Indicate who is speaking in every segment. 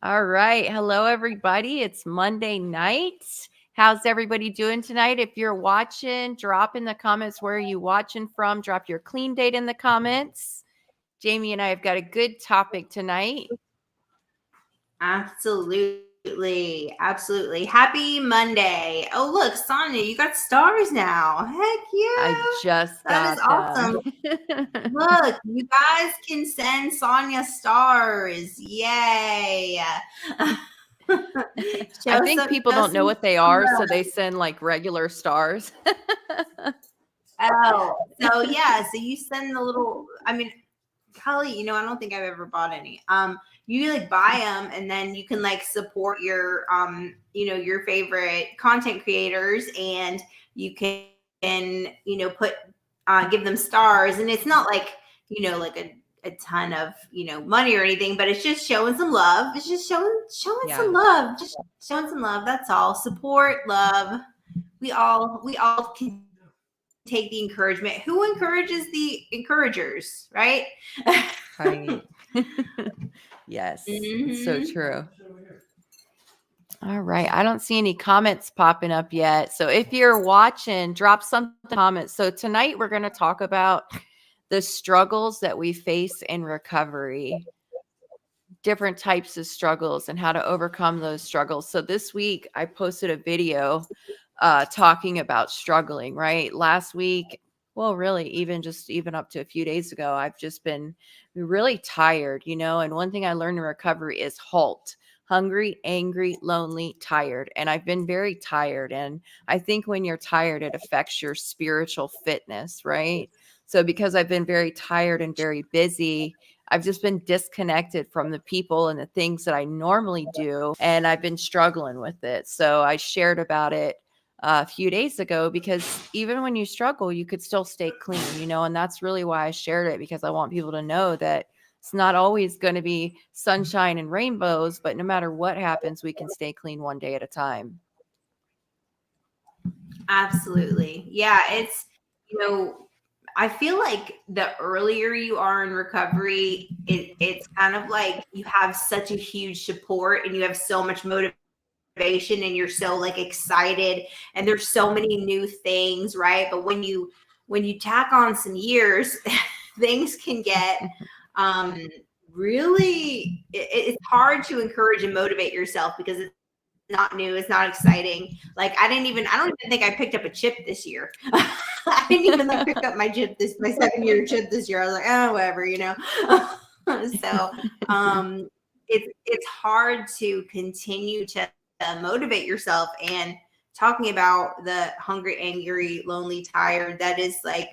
Speaker 1: All right. Hello, everybody. It's Monday night. How's everybody doing tonight? If you're watching, drop in the comments where you watching from. Drop your clean date in the comments. Jamie and I have got a good topic tonight.
Speaker 2: Absolutely. Happy Monday. Oh, look, Sonya, you got stars now. Heck yeah.
Speaker 1: I just
Speaker 2: That is
Speaker 1: got
Speaker 2: awesome.
Speaker 1: them.
Speaker 2: Look, you guys can send Sonya stars. Yay.
Speaker 1: I think people don't know what they are, so they send like regular stars.
Speaker 2: Oh, so yeah, so you send the little, Holly, I don't think I've ever bought any. You like buy them and then you can like support your your favorite content creators, and you can put give them stars, and it's not like like a ton of money or anything, but it's just showing some love. It's just showing some love. Just showing some love. That's all. Support, love. We all can take the encouragement. Who encourages the encouragers, right?
Speaker 1: Right. Yes, it's so true. All right. I don't see any comments popping up yet. So if you're watching, drop some comments. So tonight we're going to talk about the struggles that we face in recovery, different types of struggles and how to overcome those struggles. So this week I posted a video talking about struggling, right? Last week, well, really, even up to a few days ago, I've just been really tired, and one thing I learned in recovery is HALT. Hungry, angry, lonely, tired. And I've been very tired. And I think when you're tired, it affects your spiritual fitness, right? So because I've been very tired and very busy, I've just been disconnected from the people and the things that I normally do. And I've been struggling with it. So I shared about it a few days ago, because even when you struggle, you could still stay clean, and that's really why I shared it, because I want people to know that it's not always going to be sunshine and rainbows, but no matter what happens, we can stay clean one day at a time.
Speaker 2: Absolutely. Yeah, it's, I feel like the earlier you are in recovery, it's kind of like you have such a huge support and you have so much motivation and you're so like excited and there's so many new things, right? But when you tack on some years, things can get really it's hard to encourage and motivate yourself because it's not new, it's not exciting. Like I don't even think I picked up a chip this year. I didn't even like pick up my 7-year chip this year. I was like, oh, whatever, So it's hard to continue to motivate yourself. And talking about the hungry, angry, lonely, tired, that is like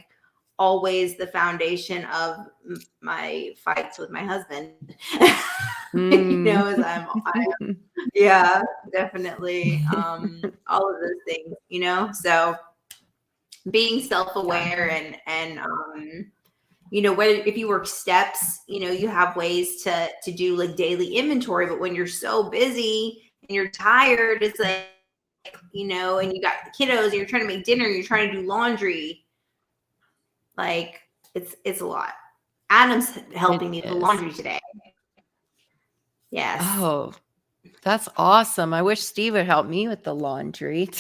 Speaker 2: always the foundation of my fights with my husband. Yeah, definitely. All of those things, so being self-aware and whether if you work steps, you have ways to do like daily inventory, but when you're so busy and you're tired, it's like, and you got kiddos and you're trying to make dinner, you're trying to do laundry, like it's a lot. Adam's helping me with the laundry today. Yes.
Speaker 1: Oh, that's awesome. I wish Steve would help me with the laundry.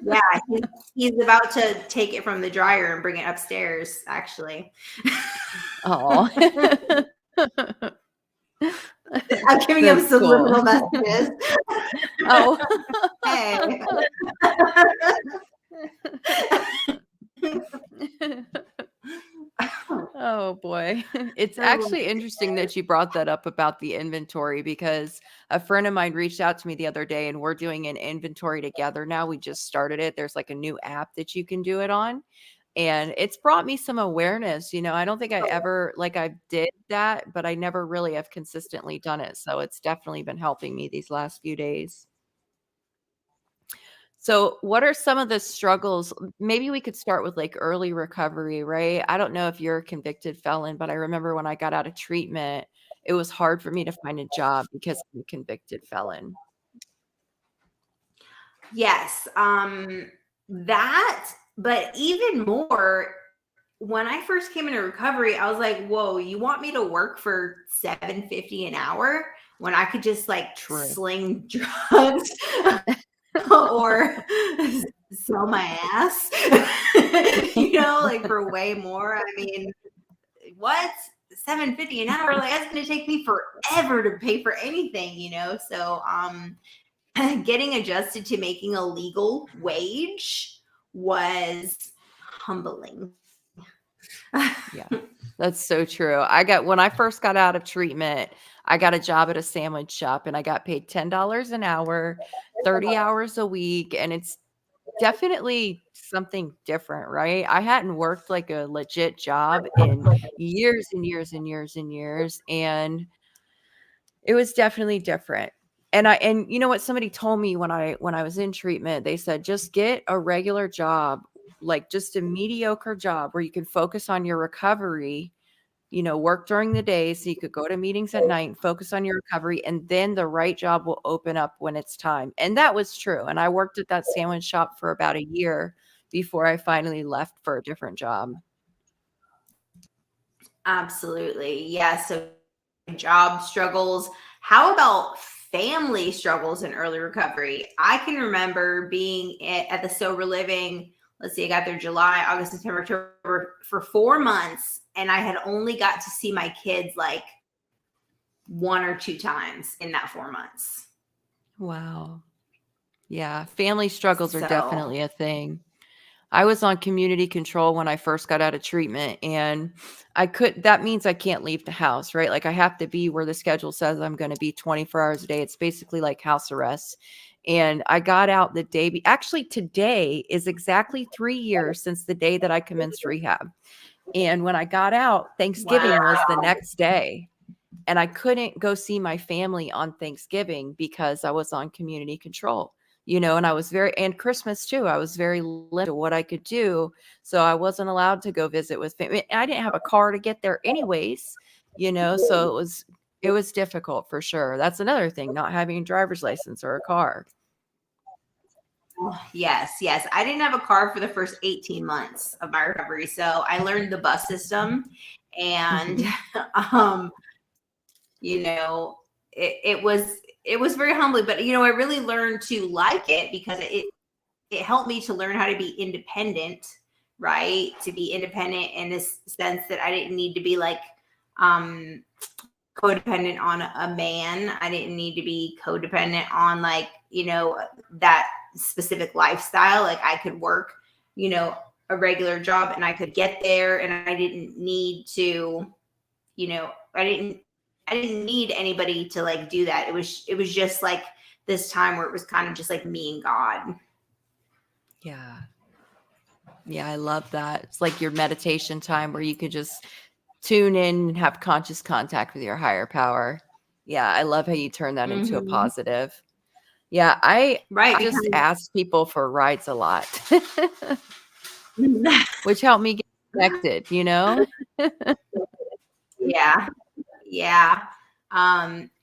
Speaker 2: Yeah, he's about to take it from the dryer and bring it upstairs, actually.
Speaker 1: Oh.
Speaker 2: I'm giving him subliminal messages.
Speaker 1: Oh.
Speaker 2: Hey.
Speaker 1: Oh boy. It's actually interesting that you brought that up about the inventory, because a friend of mine reached out to me the other day and we're doing an inventory together now. We just started it. There's like a new app that you can do it on. And it's brought me some awareness. I don't think I ever I did that, but I never really have consistently done it. So it's definitely been helping me these last few days. So what are some of the struggles? Maybe we could start with like early recovery, right? I don't know if you're a convicted felon, but I remember when I got out of treatment, it was hard for me to find a job because I'm a convicted felon.
Speaker 2: Yes. That, but even more, when I first came into recovery, I was like, whoa, you want me to work for $7.50 an hour when I could just like
Speaker 1: True.
Speaker 2: sling drugs or sell my ass, like for way more. I mean, what? $7.50 an hour? Like that's gonna take me forever to pay for anything. So getting adjusted to making a legal wage was humbling.
Speaker 1: Yeah, that's so true. When I first got out of treatment, I got a job at a sandwich shop and I got paid $10 an hour, 30 hours a week. And it's definitely something different, right? I hadn't worked like a legit job in years and years and years and years. And it was definitely different. And you know what somebody told me when I was in treatment, they said just get a regular job, like just a mediocre job where you can focus on your recovery, work during the day so you could go to meetings at night and focus on your recovery and then the right job will open up when it's time. And that was true. And I worked at that sandwich shop for about a year before I finally left for a different job.
Speaker 2: Absolutely. Yeah. So job struggles. How about family struggles in early recovery? I can remember being at the sober living. Let's see, I got there July, August, September, October for 4 months, and I had only got to see my kids like 1 or 2 times in that 4 months.
Speaker 1: Wow. Yeah, family struggles are
Speaker 2: So,
Speaker 1: definitely a thing. I was on community control when I first got out of treatment and that means I can't leave the house, right? Like I have to be where the schedule says I'm going to be 24 hours a day. It's basically like house arrest. And I got out the day, actually today is exactly 3 years since the day that I commenced rehab. And when I got out, Thanksgiving was the
Speaker 2: wow.
Speaker 1: next day. And I couldn't go see my family on Thanksgiving because I was on community control, and I was and Christmas too. I was very limited to what I could do. So I wasn't allowed to go visit with family. I didn't have a car to get there anyways, so it was difficult for sure. That's another thing, not having a driver's license or a car.
Speaker 2: Yes, yes. I didn't have a car for the first 18 months of my recovery. So I learned the bus system and
Speaker 1: Mhm.
Speaker 2: um you know it was very humbling, but I really learned to like it because it helped me to learn how to be independent, right? To be independent in this sense that I didn't need to be like um codependent on a man. I didn't need to be codependent on like that specific lifestyle. Like I could work you know a regular job and I could get there, and I didn't need to you know I didn't need anybody to like do that. It was just like this time where it was kind of just like me and God.
Speaker 1: Yeah. Yeah, I love that. It's like your meditation time where you could just tune in and have conscious contact with your higher power. Yeah, I love how you turn that into a
Speaker 2: Hmm.
Speaker 1: positive. Yeah, I
Speaker 2: Right,
Speaker 1: just
Speaker 2: because
Speaker 1: ask people for rides a lot, which help me get connected.
Speaker 2: yeah, yeah,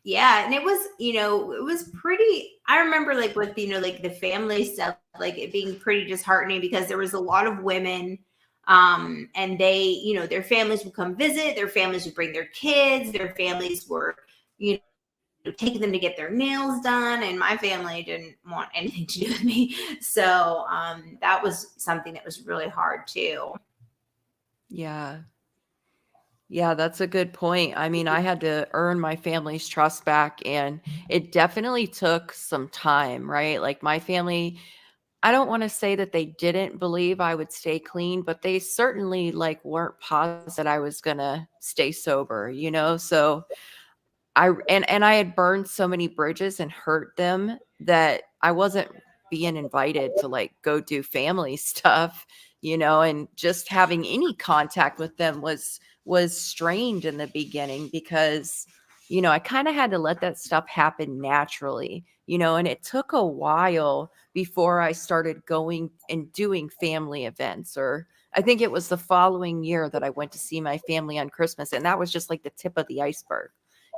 Speaker 2: yeah, and it was pretty. I remember like with like the family stuff, like it being pretty disheartening because there was a lot of women, and they their families would come visit, their families would bring their kids, their families were you taking them to get their nails done, and my family didn't want anything to do with me. So that was something that was really hard too.
Speaker 1: Yeah. Yeah, that's a good point. I mean, I had to earn my family's trust back, and it definitely took some time, right? Like my family, I don't want to say that they didn't believe I would stay clean, but they certainly like weren't positive that I was gonna stay sober. So I had burned so many bridges and hurt them that I wasn't being invited to like go do family stuff, and just having any contact with them was strained in the beginning because I kind of had to let that stuff happen naturally, and it took a while before I started going and doing family events. Or I think it was the following year that I went to see my family on Christmas, and that was just like the tip of the iceberg.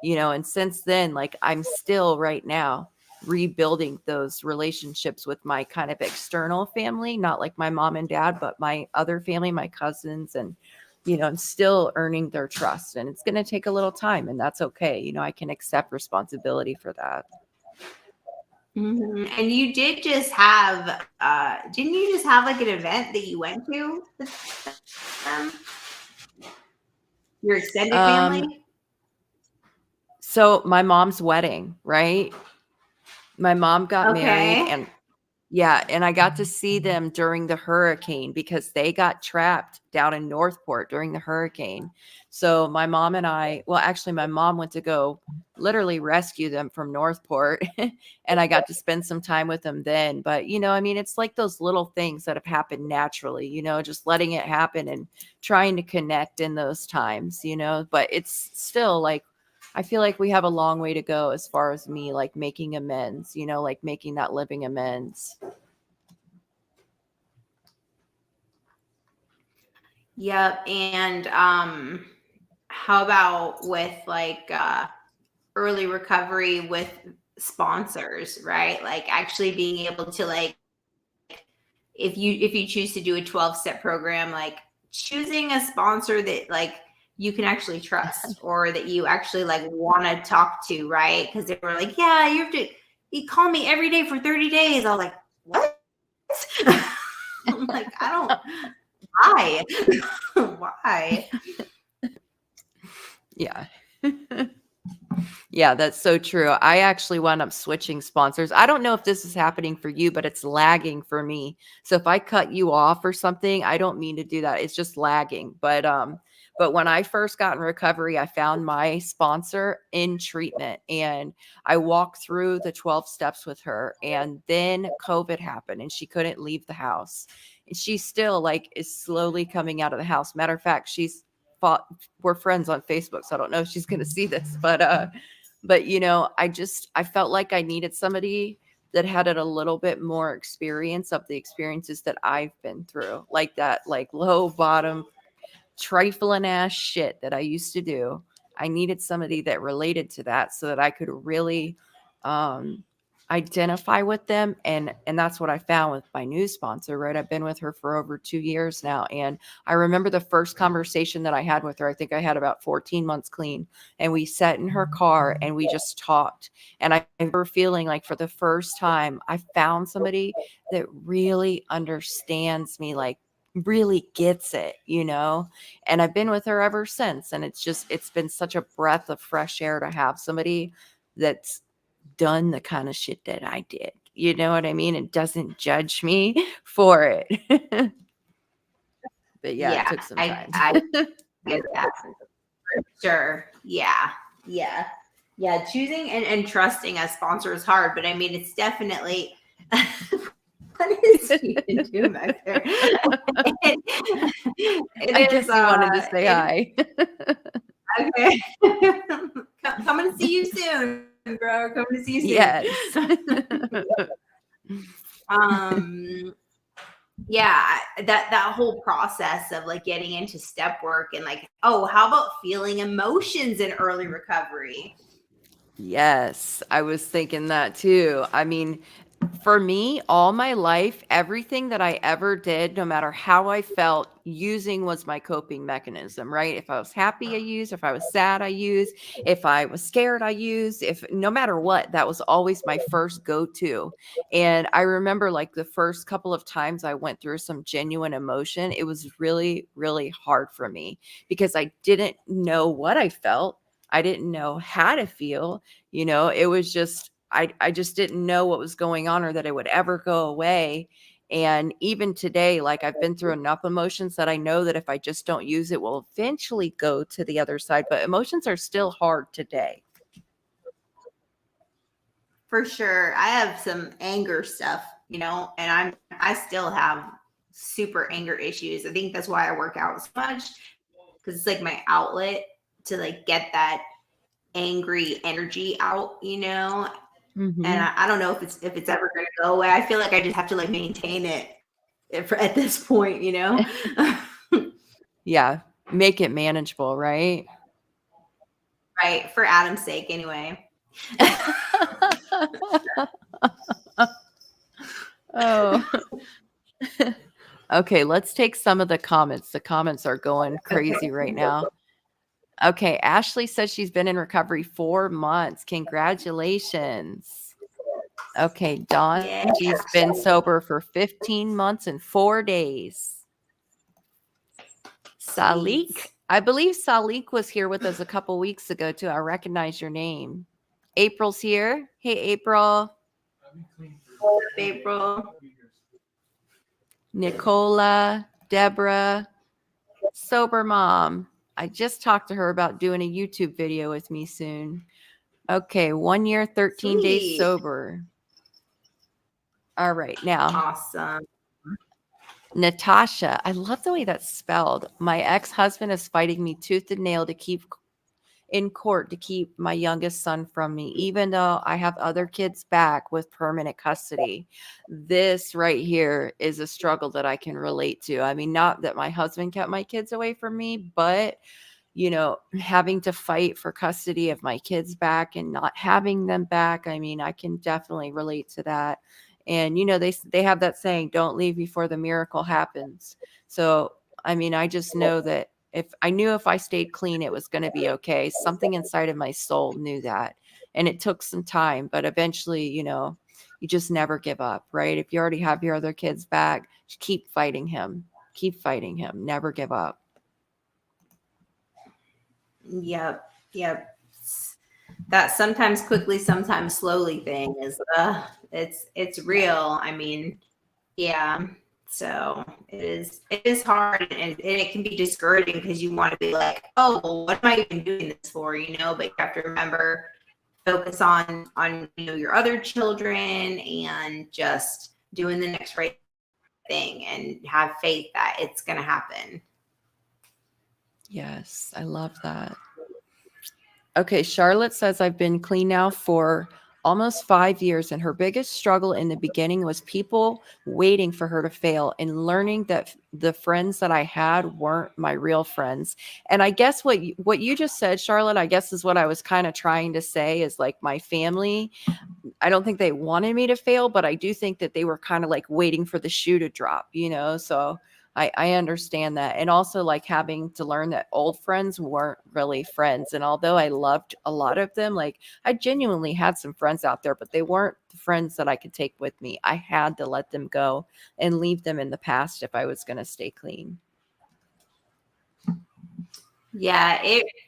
Speaker 1: And since then, like I'm still right now rebuilding those relationships with my kind of external family, not like my mom and dad, but my other family, my cousins, and and still earning their trust. And it's going to take a little time, and that's okay. I can accept responsibility for that.
Speaker 2: And you did just have, didn't you just have like an event that you went to with your extended family?
Speaker 1: So my mom's wedding, right? My mom got married,
Speaker 2: Okay.
Speaker 1: and yeah, and I got to see them during the hurricane because they got trapped down in Northport during the hurricane. So my mom and actually my mom went to go literally rescue them from Northport and I got to spend some time with them then. But I mean, it's like those little things that have happened naturally, just letting it happen and trying to connect in those times, but it's still like I feel like we have a long way to go as far as me like making amends, like making that living amends.
Speaker 2: Yep. And how about with like early recovery with sponsors, right? Like actually being able to like if you choose to do a 12-step program, like choosing a sponsor that like you can actually trust or that you actually like want to talk to, right? Because they were like, yeah, you call me every day for 30 days. I was like, what? I'm like, I don't why?
Speaker 1: Yeah. Yeah, that's so true. I actually wound up switching sponsors. I don't know if this is happening for you, but it's lagging for me. So if I cut you off or something, I don't mean to do that. It's just lagging. But when I first got in recovery, I found my sponsor in treatment and I walked through the 12 steps with her. And then COVID happened and she couldn't leave the house. And she still like is slowly coming out of the house. Matter of fact, we're friends on Facebook, so I don't know if she's going to see this, but I felt like I needed somebody that had a little bit more experience of the experiences that I've been through, like that, like low bottom trifling ass shit that I used to do. I needed somebody that related to that so that I could really identify with them. And that's what I found with my new sponsor, right? I've been with her for over 2 years now. And I remember the first conversation that I had with her. I think I had about 14 months clean. And we sat in her car and we just talked. And I remember feeling like for the first time, I found somebody that really understands me, like really gets it, and I've been with her ever since. And it's been such a breath of fresh air to have somebody that's done the kind of shit that I did. You know what I mean? It doesn't judge me for it. But yeah, it
Speaker 2: Yeah,
Speaker 1: took some
Speaker 2: I
Speaker 1: time.
Speaker 2: get that for sure. Yeah, choosing and trusting a sponsor is hard, but I mean it's definitely what is Steven doing back there?
Speaker 1: I guess he wanted to say hi.
Speaker 2: Okay. Coming to see you soon, bro. Coming to see you soon.
Speaker 1: Yes.
Speaker 2: Yeah, that whole process of like getting into step work and like, oh, how about feeling emotions in early recovery?
Speaker 1: Yes, I was thinking that too. I mean, for me, all my life, everything that I ever did, no matter how I felt, using was my coping mechanism, right? If I was happy, I used. If I was sad, I used. If I was scared, I used. If no matter what, that was always my first go-to. And I remember like the first couple of times I went through some genuine emotion, it was really, really hard for me because I didn't know what I felt. I didn't know how to feel. It was just I just didn't know what was going on or that it would ever go away. And even today, like I've been through enough emotions that I know that if I just don't use it, will eventually go to the other side. But emotions are still hard today.
Speaker 2: For sure. I have some anger stuff, and I still have super anger issues. I think that's why I work out so much because it's like my outlet to like get that angry energy out,
Speaker 1: Mm-hmm.
Speaker 2: And I don't know if it's ever going to go away. I feel like I just have to like maintain it at this point,
Speaker 1: Yeah. Make it manageable, right?
Speaker 2: Right. For Adam's sake, anyway.
Speaker 1: Oh. Okay, let's take some of the comments. The comments are going crazy
Speaker 2: Okay.
Speaker 1: right now. Okay, Ashley says she's been in recovery 4 months. Congratulations. Okay, Dawn,
Speaker 2: Yeah.
Speaker 1: she's been sober for 15 months and 4 days.
Speaker 2: Sweet.
Speaker 1: Salik, I believe Salik was here with us a couple weeks ago too. I recognize your name. April's here. Hey, April.
Speaker 2: April.
Speaker 1: Nicola, Deborah, sober mom. I just talked to her about doing a YouTube video with me soon. Okay, 1 year, 13 days
Speaker 2: Sweet.
Speaker 1: sober. All right, now
Speaker 2: Awesome.
Speaker 1: Natasha. I love the way that's spelled. My ex-husband is fighting me tooth and nail to keep in court to keep my youngest son from me, even though I have other kids back with permanent custody. This right here is a struggle that I can relate to. I mean, not that my husband kept my kids away from me, but having to fight for custody of my kids back and not having them back. I mean, I can definitely relate to that. And they have that saying, don't leave before the miracle happens. So, I mean, I just know that if I stayed clean, it was going to be okay. Something inside of my soul knew that. And it took some time, but eventually, you just never give up, right? If you already have your other kids back, just keep fighting him. Keep fighting him. Never give up.
Speaker 2: Yep. Yep. That sometimes quickly, sometimes slowly thing is it's real. I mean, yeah. So it is hard, and it can be discouraging because you want to be like, oh, well, what am I even doing this for? But you have to remember, focus on your other children and just doing the next right thing and have faith that it's going to happen.
Speaker 1: Yes, I love that. Okay, Charlotte says I've been clean now for almost 5 years, and her biggest struggle in the beginning was people waiting for her to fail and learning that the friends that I had weren't my real friends. And I guess what you just said, Charlotte, I guess is what I was kind of trying to say is like my family. I don't think they wanted me to fail, but I do think that they were kind of like waiting for the shoe to drop, So I understand that. And also like having to learn that old friends weren't really friends. And although I loved a lot of them, like I genuinely had some friends out there, but they weren't the friends that I could take with me. I had to let them go and leave them in the past if I was going to stay clean.
Speaker 2: Yeah,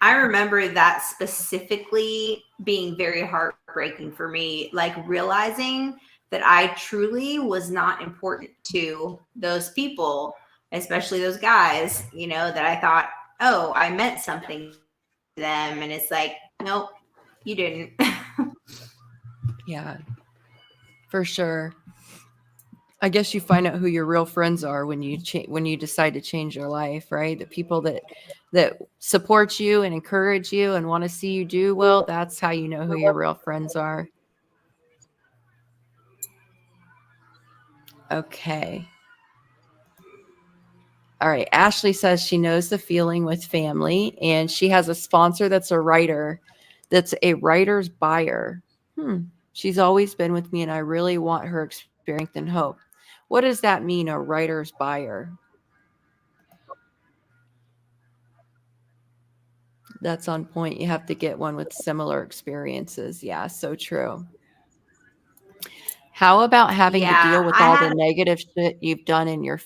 Speaker 2: I remember that specifically being very heartbreaking for me, like realizing that I truly was not important to those people, especially those guys, that I thought, oh, I meant something to them. And it's like, nope, you didn't.
Speaker 1: Yeah, for sure. I guess you find out who your real friends are when you decide to change your life, right? The people that support you and encourage you and want to see you do well, that's how you know who your real friends are. Okay. All right. Ashley says she knows the feeling with family, and she has a sponsor that's a writer, that's a writer's buyer. She's always been with me, and I really want her experience and hope. What does that mean, a writer's buyer? That's on point. You have to get one with similar experiences. Yeah, so true. How about having to
Speaker 2: Yeah,
Speaker 1: deal with
Speaker 2: I
Speaker 1: all
Speaker 2: had
Speaker 1: the negative shit you've done in your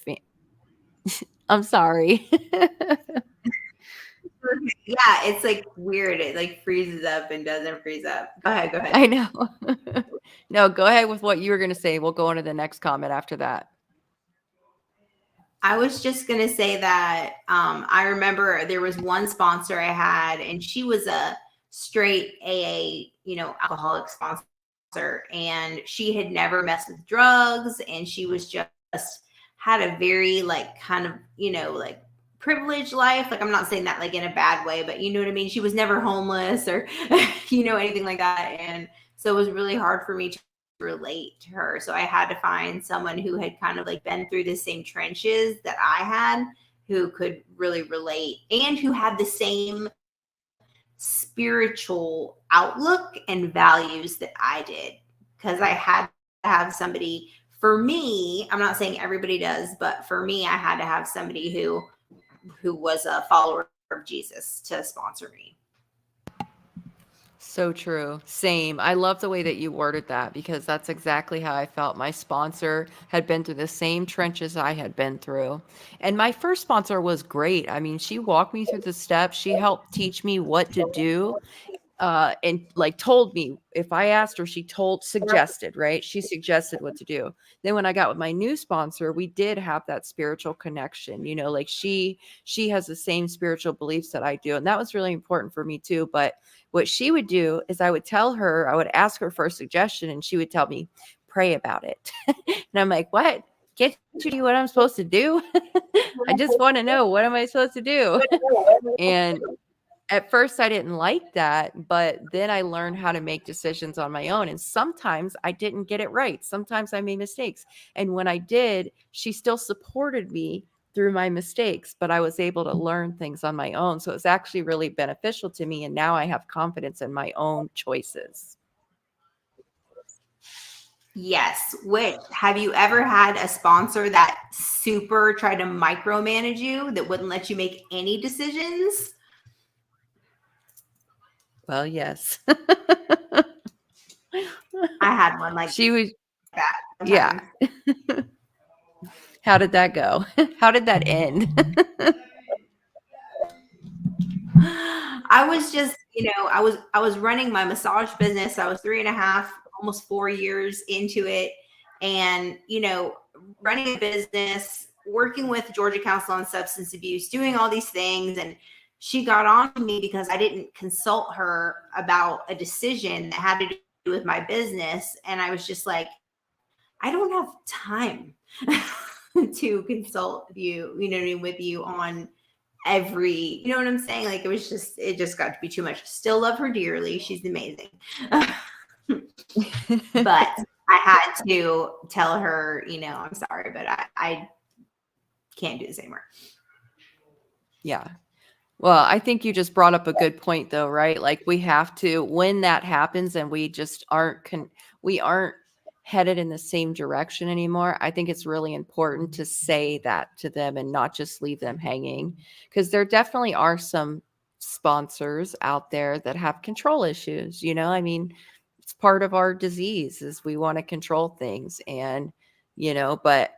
Speaker 1: I'm sorry.
Speaker 2: yeah, it's like weird. It like freezes up and doesn't freeze up. Go ahead.
Speaker 1: I know. No, go ahead with what you were going to say. We'll go on to the next comment after that.
Speaker 2: I was just gonna say that I remember there was one sponsor I had, and she was a straight AA, alcoholic sponsor, and she had never messed with drugs, and she was just had a very like kind of like privileged life. Like I'm not saying that like in a bad way, but you know what I mean. She was never homeless or anything like that, and so it was really hard for me to relate to her. So I had to find someone who had kind of like been through the same trenches that I had, who could really relate and who had the same spiritual outlook and values that I did. because I had to have somebody. For me, I'm not saying everybody does, but for me, I had to have somebody who was a follower of Jesus to sponsor me.
Speaker 1: So true. Same. I love the way that you worded that because that's exactly how I felt. My sponsor had been through the same trenches I had been through. And my first sponsor was great. I mean, she walked me through the steps. She helped teach me what to do. And like told me if I asked her, suggested, right? She suggested what to do. Then when I got with my new sponsor, we did have that spiritual connection, like she has the same spiritual beliefs that I do. And that was really important for me too. But what she would do is I would ask her for a suggestion and she would tell me, pray about it. And I'm like, what? Can't you do what I'm supposed to do? I just want to know, what am I supposed to do? And at first I didn't like that, but then I learned how to make decisions on my own. And sometimes I didn't get it right. Sometimes I made mistakes. And when I did, she still supported me through my mistakes, but I was able to learn things on my own. So it's actually really beneficial to me. And now I have confidence in my own choices.
Speaker 2: Yes. Which, have you ever had a sponsor that super tried to micromanage you, that wouldn't let you make any decisions?
Speaker 1: Well, yes.
Speaker 2: I had one like
Speaker 1: She was,
Speaker 2: that.
Speaker 1: yeah. How did that go? How did that end?
Speaker 2: I was just, I was running my massage business. I was 3.5, almost 4 years into it. And, running a business, working with Georgia Council on Substance Abuse, doing all these things. And she got on to me because I didn't consult her about a decision that had to do with my business. And I was just like, I don't have time to consult you, with you on every, you know what I'm saying? Like it just got to be too much. Still love her dearly. She's amazing. But I had to tell her, I'm sorry, but I can't do this anymore.
Speaker 1: Yeah. Well, I think you just brought up a good point though, right? Like we have to, when that happens and we just we aren't headed in the same direction anymore. I think it's really important to say that to them and not just leave them hanging, because there definitely are some sponsors out there that have control issues. I mean, it's part of our disease is we want to control things and, but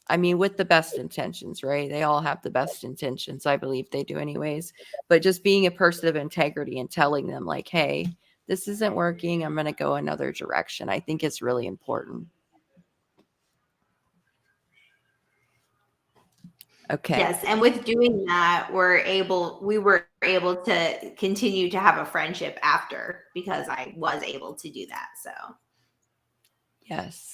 Speaker 1: I mean, with the best intentions, right? They all have the best intentions. I believe they do anyways. But just being a person of integrity and telling them like, hey, this isn't working. I'm going to go another direction. I think it's really important. Okay.
Speaker 2: Yes. And with doing that, we were able to continue to have a friendship after, because I was able to do that. So
Speaker 1: Yes.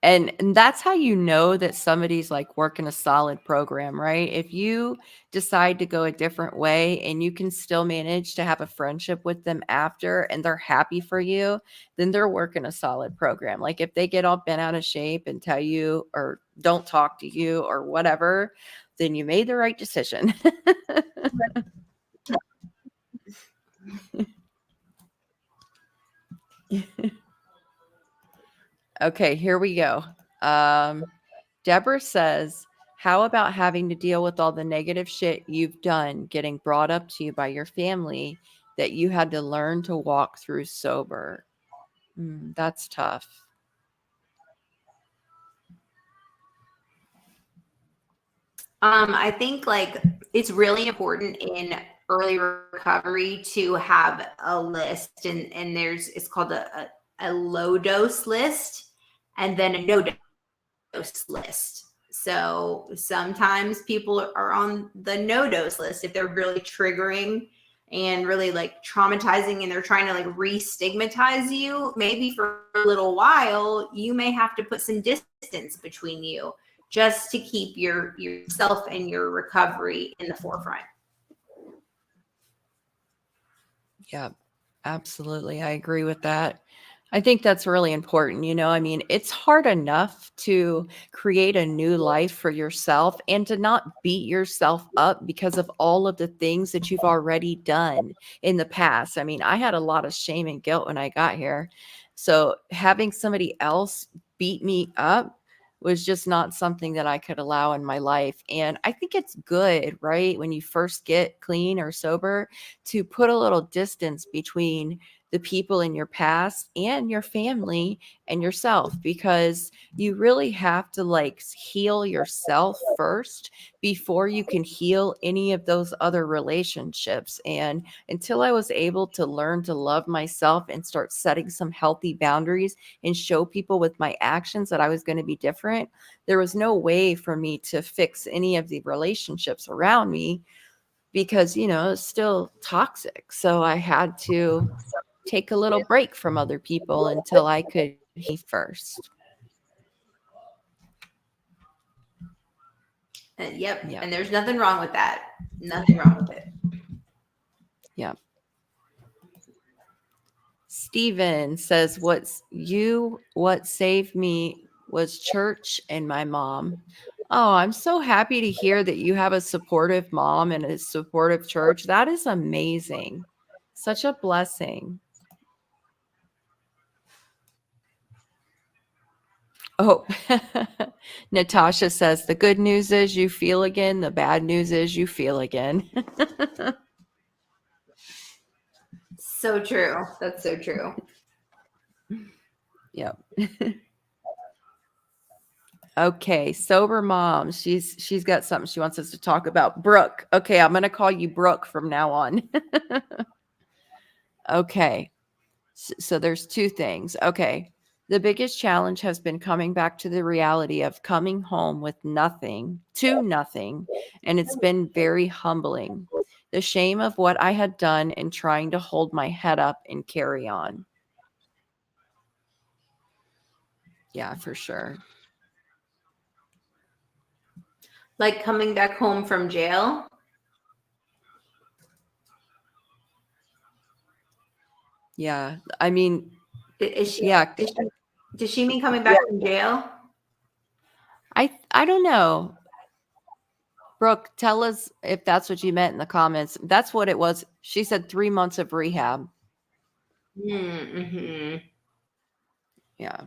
Speaker 1: And that's how you know that somebody's like working a solid program, right? If you decide to go a different way and you can still manage to have a friendship with them after and they're happy for you, then they're working a solid program. Like if they get all bent out of shape and tell you or don't talk to you or whatever, then you made the right decision. Okay, here we go. Deborah says, how about having to deal with all the negative shit you've done getting brought up to you by your family that you had to learn to walk through sober? That's tough.
Speaker 2: I think like it's really important in early recovery to have a list, and it's called a low dose list and then a no dose list. So sometimes people are on the no dose list if they're really triggering and really like traumatizing and they're trying to like re-stigmatize you. Maybe for a little while you may have to put some distance between you just to keep yourself and your recovery in the forefront.
Speaker 1: Yeah, absolutely. I agree with that. I think that's really important. I mean, it's hard enough to create a new life for yourself and to not beat yourself up because of all of the things that you've already done in the past. I mean, I had a lot of shame and guilt when I got here. So having somebody else beat me up was just not something that I could allow in my life. And I think it's good, right? When you first get clean or sober, to put a little distance between the people in your past and your family and yourself, because you really have to like heal yourself first before you can heal any of those other relationships. And until I was able to learn to love myself and start setting some healthy boundaries and show people with my actions that I was going to be different, there was no way for me to fix any of the relationships around me because, it's still toxic. So I had to take a little break from other people until I could heal first.
Speaker 2: And, yep.
Speaker 1: Yeah.
Speaker 2: And there's nothing wrong with that. Nothing wrong with it.
Speaker 1: Yeah. Steven says, what saved me was church and my mom. Oh, I'm so happy to hear that you have a supportive mom and a supportive church. That is amazing. Such a blessing. Oh, Natasha says, the good news is you feel again. The bad news is you feel again.
Speaker 2: So true. That's so true.
Speaker 1: Yep. Okay, sober mom. She's got something she wants us to talk about. Brooke. Okay, I'm gonna call you Brooke from now on. Okay. So there's two things. Okay. The biggest challenge has been coming back to the reality of coming home with nothing, to nothing, and it's been very humbling. The shame of what I had done and trying to hold my head up and carry on. Yeah, for sure.
Speaker 2: Like coming back home from jail.
Speaker 1: Yeah. I mean,
Speaker 2: Is she,
Speaker 1: yeah,
Speaker 2: does she mean coming back from jail?
Speaker 1: I don't know. Brooke, tell us if that's what you meant in the comments. That's what it was. She said 3 months of rehab.
Speaker 2: Mm-hmm.
Speaker 1: Yeah.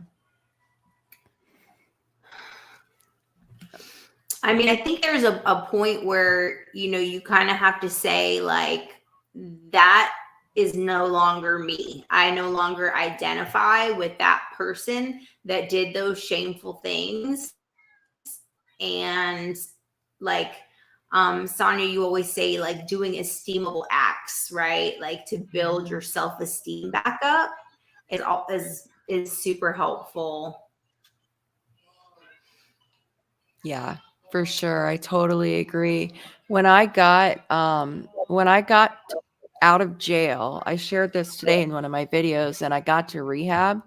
Speaker 2: I mean, I think there's a point where, you kind of have to say, like, that is no longer me. I no longer identify with that person that did those shameful things. And like, Sonya, you always say, like, doing esteemable acts, right? Like to build your self-esteem back up is super helpful.
Speaker 1: Yeah, for sure. I totally agree. When I got out of jail, I shared this today in one of my videos, and I got to rehab.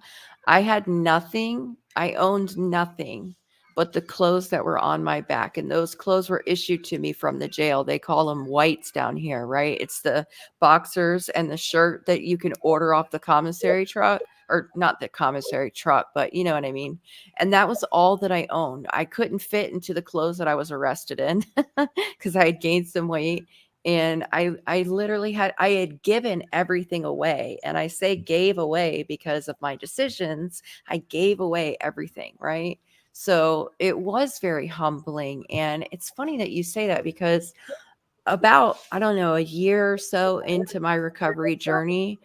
Speaker 1: I had nothing. I owned nothing but the clothes that were on my back, and those clothes were issued to me from the jail. They call them whites down here, right? It's the boxers and the shirt that you can order off the commissary truck, or not the commissary truck, but you know what I mean. And that was all that I owned. I couldn't fit into the clothes that I was arrested in because I had gained some weight. And I literally I had given everything away. And I say gave away because of my decisions. I gave away everything, right? So it was very humbling. And it's funny that you say that because about, I don't know, a year or so into my recovery journey,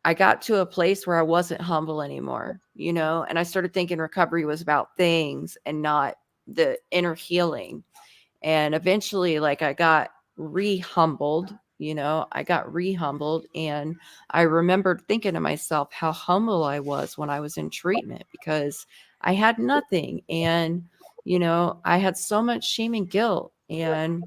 Speaker 1: I got to a place where I wasn't humble anymore, and I started thinking recovery was about things and not the inner healing. And eventually, like, I got re-humbled, I got re-humbled. And I remembered thinking to myself how humble I was when I was in treatment because I had nothing. And, I had so much shame and guilt. And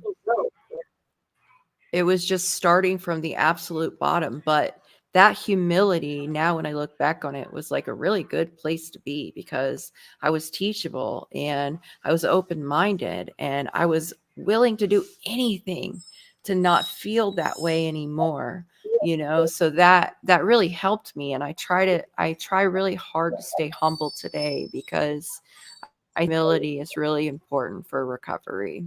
Speaker 1: it was just starting from the absolute bottom. But that humility, now when I look back on it, was like a really good place to be because I was teachable and I was open minded and I was willing to do anything to not feel that way anymore, so that really helped me. And I try really hard to stay humble today, because humility is really important for recovery.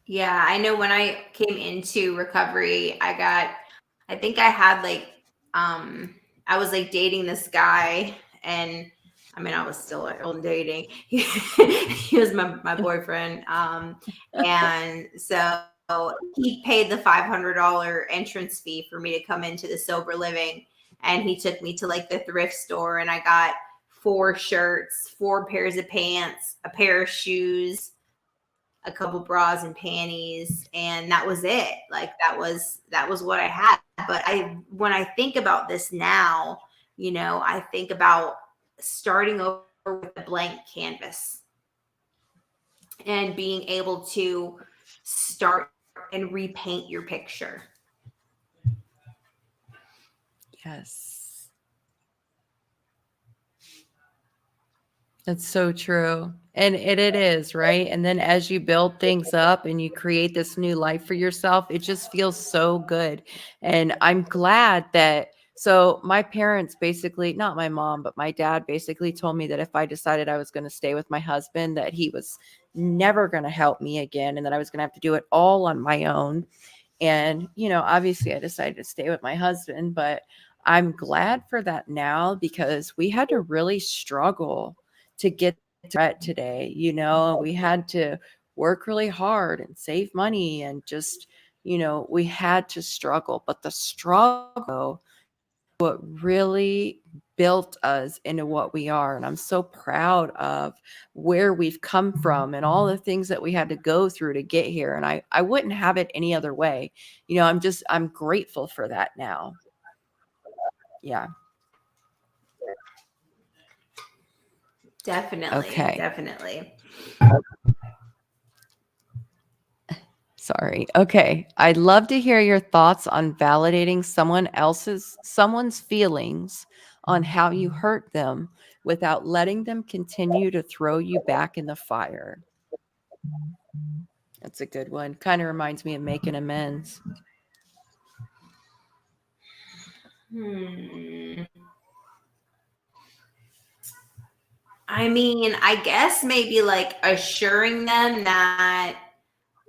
Speaker 2: Yeah, I know when I came into recovery, I think I had like, I was like dating this guy, and I mean, I was still on dating. He was my boyfriend. And so he paid the $500 entrance fee for me to come into the sober living. And he took me to like the thrift store, and I got 4 shirts, 4 pairs of pants, a pair of shoes, a couple bras and panties, and that was it. Like that was what I had. But I when I think about this now, I think about starting over with a blank canvas and being able to start and repaint your picture.
Speaker 1: Yes. That's so true. And it is, right? And then as you build things up and you create this new life for yourself, it just feels so good. And I'm glad that, so my parents basically, not my mom, but my dad basically told me that if I decided I was going to stay with my husband, that he was never going to help me again, and that I was going to have to do it all on my own. And, obviously I decided to stay with my husband, but I'm glad for that now, because we had to really struggle to get to that today. We had to work really hard and save money, and just, we had to struggle. But the struggle, what really built us into what we are. And I'm so proud of where we've come from and all the things that we had to go through to get here. And I wouldn't have it any other way. I'm grateful for that now. Yeah.
Speaker 2: Definitely,
Speaker 1: Okay.
Speaker 2: definitely.
Speaker 1: Sorry. Okay. I'd love to hear your thoughts on validating someone's feelings on how you hurt them without letting them continue to throw you back in the fire. That's a good one. Kind of reminds me of making amends.
Speaker 2: Hmm. I mean, I guess maybe like assuring them that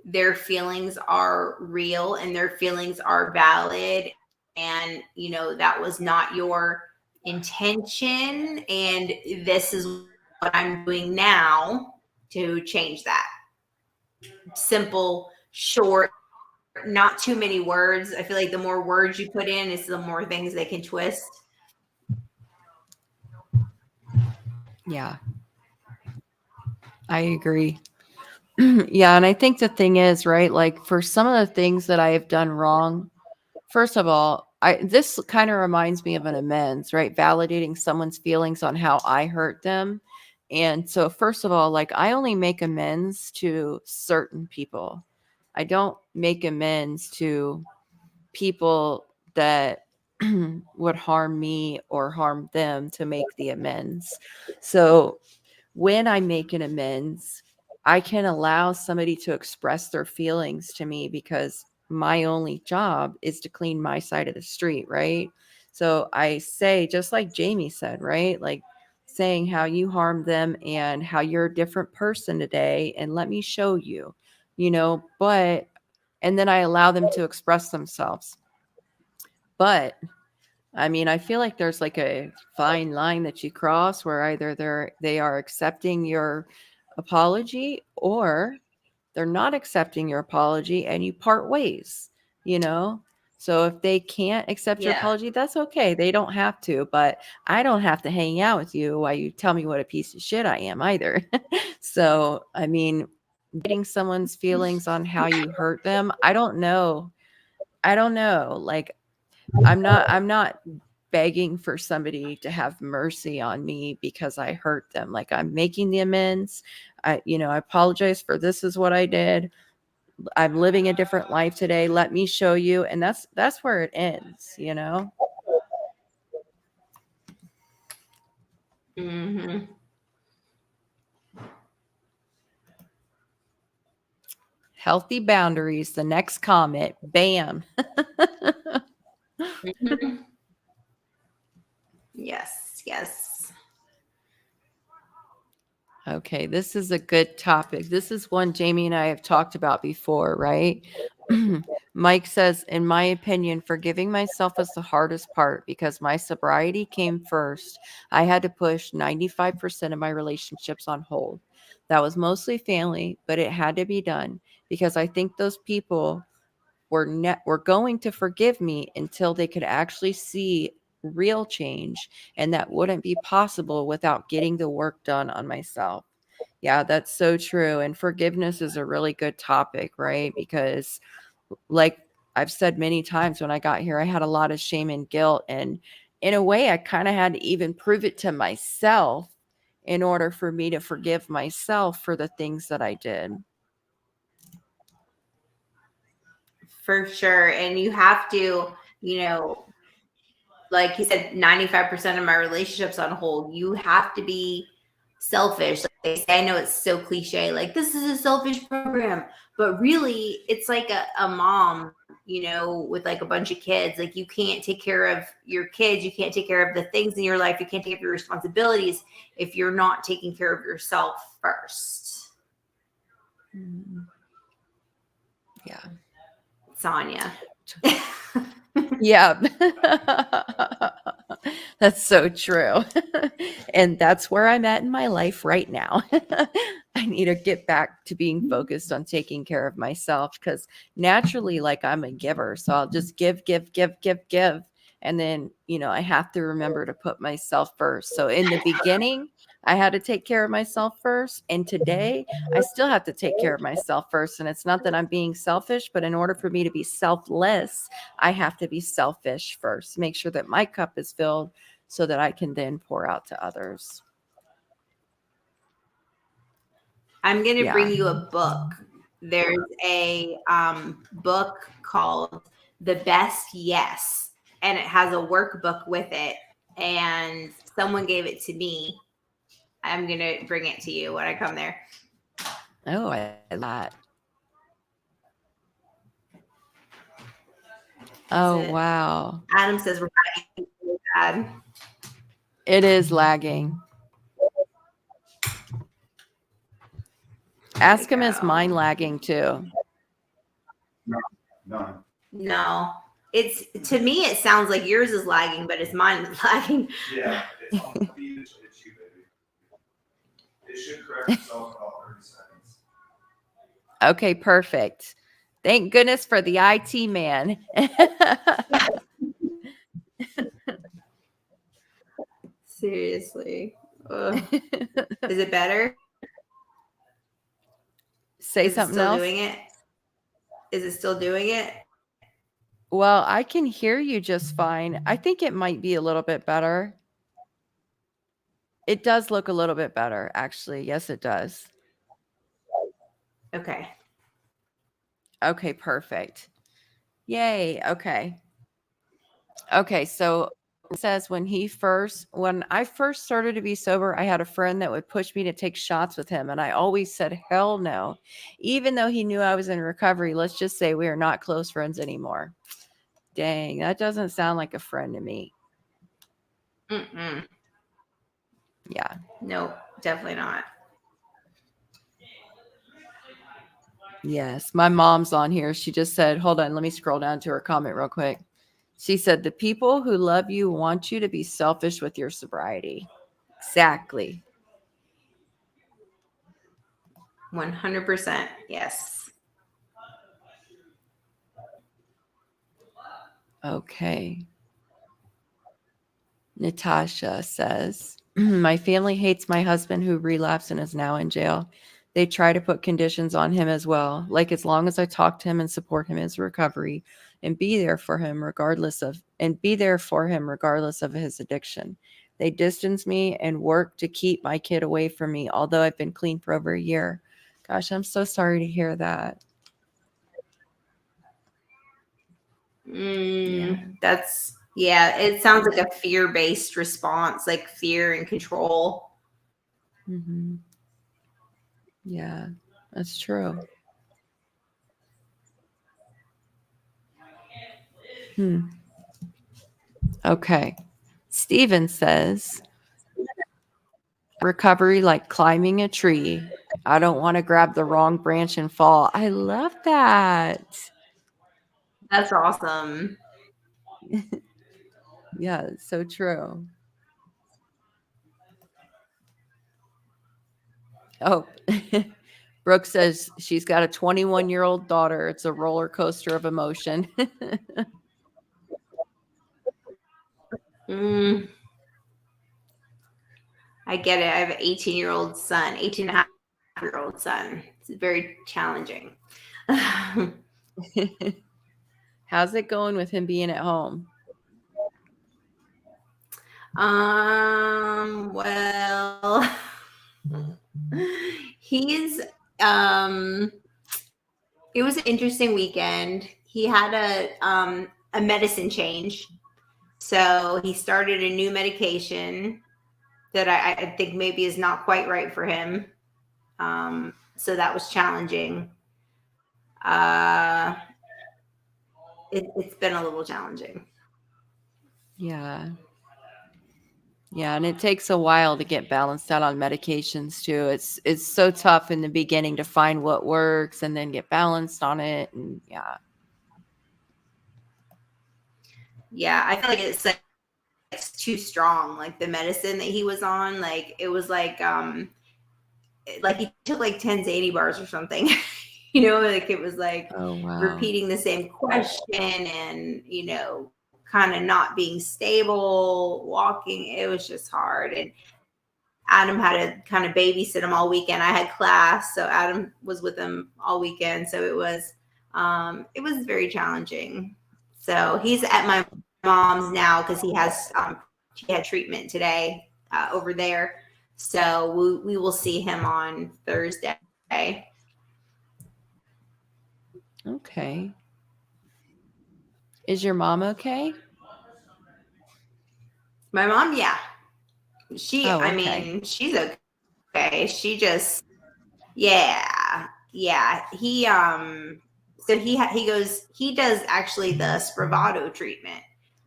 Speaker 2: their feelings are real and their feelings are valid, and that was not your intention, and this is what I'm doing now to change that. Simple, short, not too many words. I feel like the more words you put in is the more things they can twist.
Speaker 1: Yeah, I agree. Yeah, and I think the thing is, right, like for some of the things that I have done wrong, first of all, this kind of reminds me of an amends, right? Validating someone's feelings on how I hurt them. And so first of all, like I only make amends to certain people. I don't make amends to people that would harm me or harm them to make the amends. So when I make an amends, I can allow somebody to express their feelings to me, because my only job is to clean my side of the street, right? So I say, just like Jamie said, right? Like saying how you harmed them and how you're a different person today, and let me show you, but, and then I allow them to express themselves. But I mean, I feel like there's like a fine line that you cross where either they are accepting your apology, or they're not accepting your apology and you part ways, you know? So if they can't accept your
Speaker 2: Yeah.
Speaker 1: apology, that's okay. They don't have to, but I don't have to hang out with you while you tell me what a piece of shit I am either. So, I mean, getting someone's feelings on how you hurt them, I don't know. I don't know. Like I'm not begging for somebody to have mercy on me because I hurt them. Like I'm making the amends. I apologize for this is what I did. I'm living a different life today. Let me show you. And that's where it ends.
Speaker 2: Hmm.
Speaker 1: healthy boundaries. The next comment, bam.
Speaker 2: Mhm. Yes, yes.
Speaker 1: Okay, this is a good topic. This is one Jamie and I have talked about before, right? Mike says, in my opinion, forgiving myself was the hardest part because my sobriety came first. I had to push 95% of my relationships on hold. That was mostly family, but it had to be done because I think those people were going to forgive me until they could actually see real change, and that wouldn't be possible without getting the work done on myself. Yeah, that's so true. And forgiveness is a really good topic, right? Because, like I've said many times, when I got here, I had a lot of shame and guilt. And in a way, I kind of had to even prove it to myself in order for me to forgive myself for the things that I did.
Speaker 2: For sure. And you have to, you know, like he said, 95% of my relationships on hold. You have to be selfish. Like they say, I know it's so cliche, like this is a selfish program, but really it's like a mom, you know, with like a bunch of kids. Like you can't take care of your kids, you can't take care of the things in your life, you can't take care of your responsibilities if you're not taking care of yourself first.
Speaker 1: Yeah.
Speaker 2: Sonya.
Speaker 1: Yeah. That's so true. And that's where I'm at in my life right now. I need to get back to being focused on taking care of myself because naturally, like I'm a giver. So I'll just give, give, give, give, give. And then, I have to remember to put myself first. So in the beginning, I had to take care of myself first. And today, I still have to take care of myself first. And it's not that I'm being selfish, but in order for me to be selfless, I have to be selfish first, make sure that my cup is filled so that I can then pour out to others.
Speaker 2: I'm going to
Speaker 1: Yeah.
Speaker 2: bring you a book. There's a book called The Best Yes, and it has a workbook with it. And someone gave it to me. I'm going to bring it to you when I come there.
Speaker 1: Oh, I like that. Oh, wow.
Speaker 2: Adam says we're not really bad.
Speaker 1: It is lagging. Ask him, is mine lagging too?
Speaker 3: No.
Speaker 2: No. It's, to me, it sounds like yours is lagging, but it's mine is lagging.
Speaker 3: Yeah, it's on the feed. It's you, baby. It should correct itself in about 30 seconds.
Speaker 1: Okay, perfect. Thank goodness for the IT man.
Speaker 2: Seriously. Is it better?
Speaker 1: Say
Speaker 2: Is it
Speaker 1: something
Speaker 2: still
Speaker 1: else.
Speaker 2: doing it? Is it still doing it?
Speaker 1: Well, I can hear you just fine. I think it might be a little bit better. It does look a little bit better, actually. Yes, it does.
Speaker 2: Okay.
Speaker 1: Okay, perfect. Yay. Okay. Okay, so it says when I first started to be sober, I had a friend that would push me to take shots with him, and I always said hell no. Even though he knew I was in recovery, let's just say we are not close friends anymore. Dang, that doesn't sound like a friend to me.
Speaker 2: Mm-mm.
Speaker 1: Yeah.
Speaker 2: Nope, definitely not.
Speaker 1: Yes, my mom's on here. She just said, hold on, let me scroll down to her comment real quick. She said, the people who love you want you to be selfish with your sobriety. Exactly.
Speaker 2: 100%. Yes.
Speaker 1: Okay. Natasha says, my family hates my husband who relapsed and is now in jail. They try to put conditions on him as well. Like as long as I talk to him and support him in his recovery and be there for him regardless of his addiction. They distance me and work to keep my kid away from me, although I've been clean for over a year. Gosh, I'm so sorry to hear that.
Speaker 2: Yeah, it sounds like a fear-based response, like fear and control.
Speaker 1: Mm-hmm. Yeah, that's true. Okay. Steven says, recovery like climbing a tree. I don't want to grab the wrong branch and fall. I love that.
Speaker 2: That's awesome.
Speaker 1: Yeah, it's so true. Oh, Brooke says she's got a 21-year-old daughter. It's a roller coaster of emotion.
Speaker 2: Mm, I get it. I have an 18-year-old son, 18 and a half-year-old son. It's very challenging.
Speaker 1: How's it going with him being at home?
Speaker 2: Well, he's it was an interesting weekend. He had a medicine change. So he started a new medication that I think maybe is not quite right for him. So that was challenging. It's been a little challenging.
Speaker 1: Yeah. Yeah, and it takes a while to get balanced out on medications too. It's so tough in the beginning to find what works and then get balanced on it. And yeah.
Speaker 2: Yeah, I feel like it's too strong. Like the medicine that he was on, like it was like he took like 10 Zany bars or something. Like it was like
Speaker 1: Oh wow.
Speaker 2: repeating the same question and kind of not being stable, walking. It was just hard. And Adam had to kind of babysit him all weekend. I had class, so Adam was with him all weekend. So it was very challenging. So he's at my mom's now because he had treatment today over there. So we will see him on Thursday.
Speaker 1: Okay. Is your mom okay?
Speaker 2: My mom, yeah.
Speaker 1: Oh,
Speaker 2: I
Speaker 1: okay.
Speaker 2: mean, she's okay. She just, yeah. So he does actually the Spravato treatment,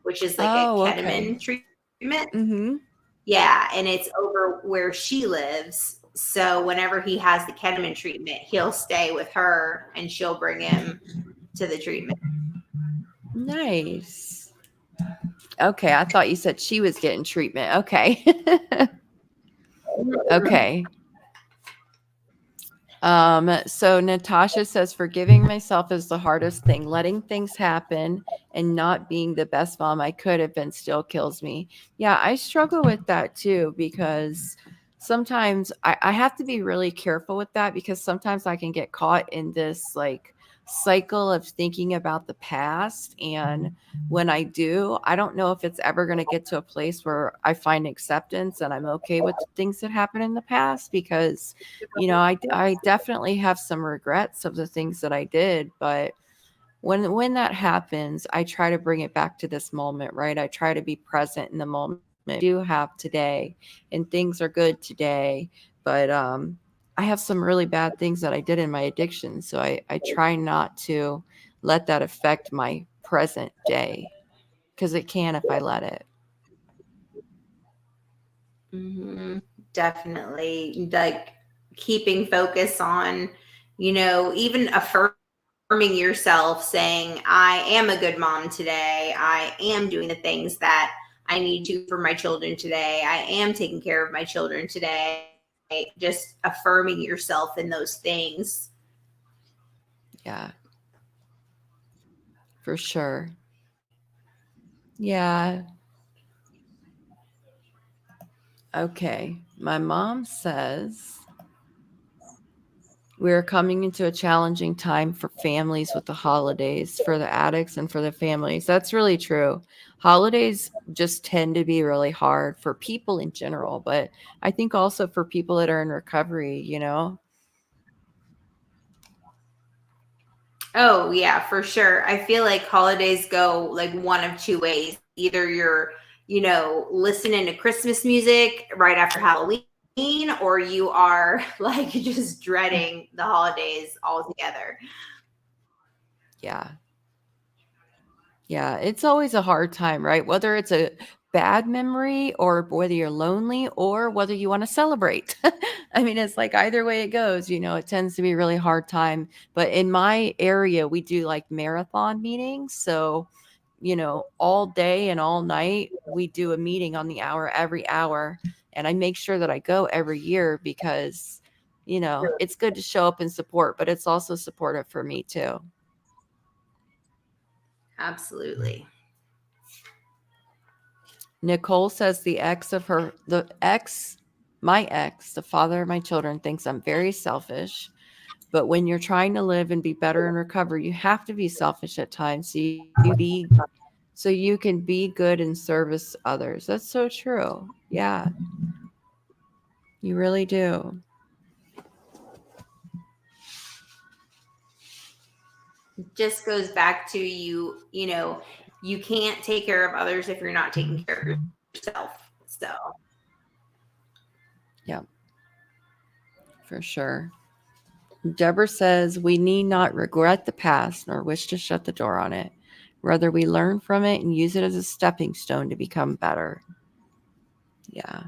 Speaker 2: which is like a
Speaker 1: Oh, okay.
Speaker 2: ketamine treatment.
Speaker 1: Mm-hmm.
Speaker 2: Yeah, and it's over where she lives. So whenever he has the ketamine treatment, he'll stay with her and she'll bring him to the treatment.
Speaker 1: Nice. Okay, I thought you said she was getting treatment. Okay. Okay. So Natasha says forgiving myself is the hardest thing. Letting things happen and not being the best mom I could have been still kills me. Yeah, I struggle with that too because sometimes I have to be really careful with that because sometimes I can get caught in this like cycle of thinking about the past. And when I do, I don't know if it's ever going to get to a place where I find acceptance and I'm okay with things that happened in the past because I definitely have some regrets of the things that I did, but when that happens, I try to bring it back to this moment, right? I try to be present in the moment I do have today, and things are good today, but I have some really bad things that I did in my addiction, so I try not to let that affect my present day because it can if I let it.
Speaker 2: Mm-hmm. Definitely. Like keeping focus on, even affirming yourself, saying, I am a good mom today. I am doing the things that I need to for my children today. I am taking care of my children today. Just affirming yourself in those things.
Speaker 1: Yeah, for sure. Yeah. Okay. My mom says we're coming into a challenging time for families with the holidays, for the addicts and for the families. That's really true. Holidays just tend to be really hard for people in general, but I think also for people that are in recovery.
Speaker 2: Oh, yeah, for sure. I feel like holidays go like one of two ways. Either you're, listening to Christmas music right after Halloween, or you are like just dreading the holidays altogether.
Speaker 1: Yeah. Yeah, it's always a hard time, right? Whether it's a bad memory or whether you're lonely or whether you want to celebrate. I mean, it's like either way it goes, it tends to be a really hard time. But in my area, we do like marathon meetings. So, all day and all night, we do a meeting on the hour every hour. And I make sure that I go every year because, it's good to show up and support, but it's also supportive for me too.
Speaker 2: Absolutely.
Speaker 1: Nicole says my ex, the father of my children, thinks I'm very selfish. But when you're trying to live and be better and recover, you have to be selfish at times so you can be good and service others. That's so true. Yeah, you really do.
Speaker 2: Just goes back to you can't take care of others if you're not taking care of yourself. So
Speaker 1: Yeah, for sure. Deborah says we need not regret the past nor wish to shut the door on it. Rather, we learn from it and use it as a stepping stone to become better. Yeah.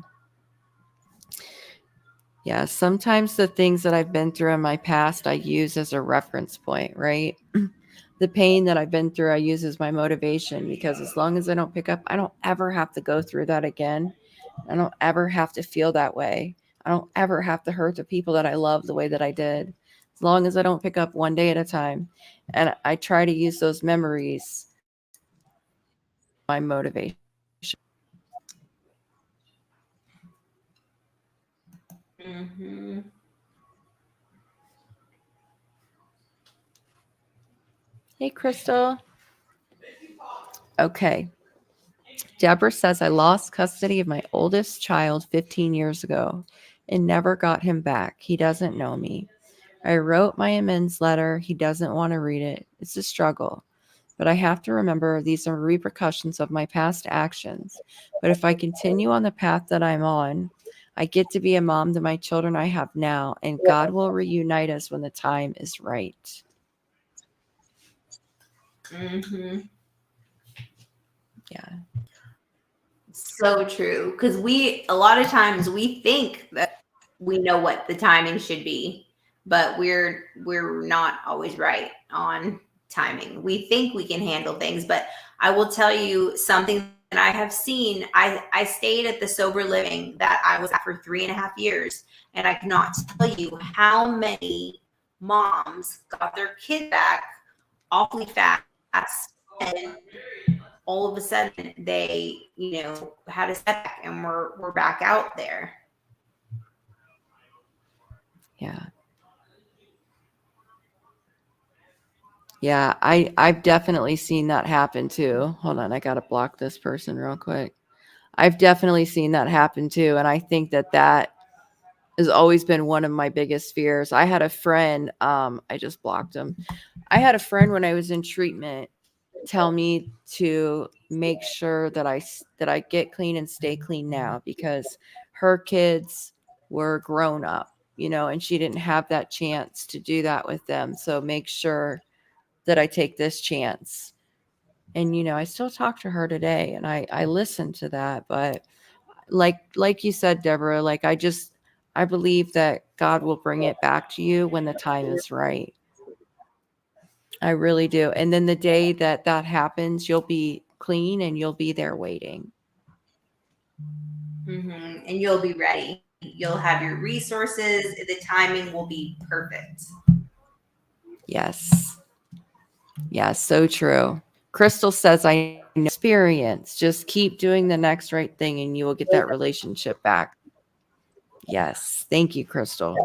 Speaker 1: Yeah. Sometimes the things that I've been through in my past, I use as a reference point, right? The pain that I've been through, I use as my motivation because as long as I don't pick up, I don't ever have to go through that again. I don't ever have to feel that way. I don't ever have to hurt the people that I love the way that I did. As long as I don't pick up one day at a time. And I try to use those memories, my motivation.
Speaker 2: mm-hmm.
Speaker 1: Hey, Crystal. Okay. Deborah says, I lost custody of my oldest child 15 years ago and never got him back. He doesn't know me. I wrote my amends letter. He doesn't want to read it. It's a struggle. But I have to remember these are repercussions of my past actions. But if I continue on the path that I'm on, I get to be a mom to my children I have now, and God will reunite us when the time is right.
Speaker 2: Mm-hmm.
Speaker 1: Yeah.
Speaker 2: So true. Because a lot of times we think that we know what the timing should be, but we're not always right on timing. We think we can handle things, but I will tell you something that I have seen. I stayed at the sober living that I was at for 3.5 years, and I cannot tell you how many moms got their kid back awfully fast, and all of a sudden they had a setback and we're back out there.
Speaker 1: Yeah, I've definitely seen that happen too. Hold on, I gotta block this person real quick. I've definitely seen that happen too, and I think that has always been one of my biggest fears. I had a friend, I just blocked him. I had a friend when I was in treatment tell me to make sure that I get clean and stay clean now because her kids were grown up, and she didn't have that chance to do that with them. So make sure that I take this chance. And I still talk to her today and I listen to that, but like you said, Deborah, like I believe that God will bring it back to you when the time is right. I really do. And then the day that happens, you'll be clean and you'll be there waiting.
Speaker 2: Mm-hmm. And you'll be ready. You'll have your resources. The timing will be perfect.
Speaker 1: Yes. Yeah, so true. Crystal says, I know experience. Just keep doing the next right thing and you will get that relationship back. Yes. Thank you, Crystal.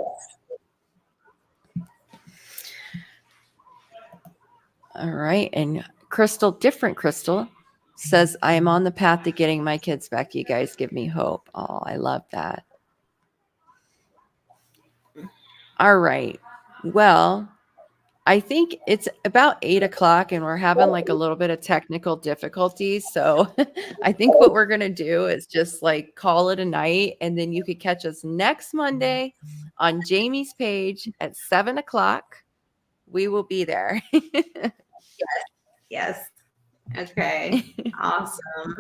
Speaker 1: All right. And different Crystal says, I am on the path to getting my kids back. You guys give me hope. Oh, I love that. All right. Well, I think it's about 8:00 and we're having like a little bit of technical difficulties. So I think what we're going to do is just like call it a night. And then you could catch us next Monday on Jamie's page at 7:00. We will be there.
Speaker 2: Yes. Okay. Awesome.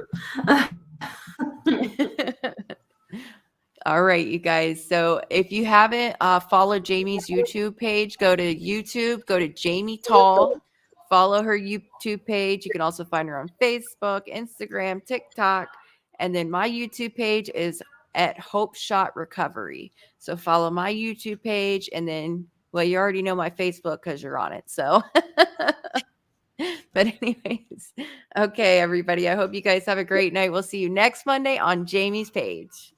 Speaker 1: All right, you guys. So if you haven't followed Jamie's YouTube page, go to YouTube, go to Jamie Tall, follow her YouTube page. You can also find her on Facebook, Instagram, TikTok. And then my YouTube page is at Hope Shot Recovery. So follow my YouTube page. And then, well, you already know my Facebook because you're on it. So, but anyways, okay, everybody. I hope you guys have a great night. We'll see you next Monday on Jamie's page.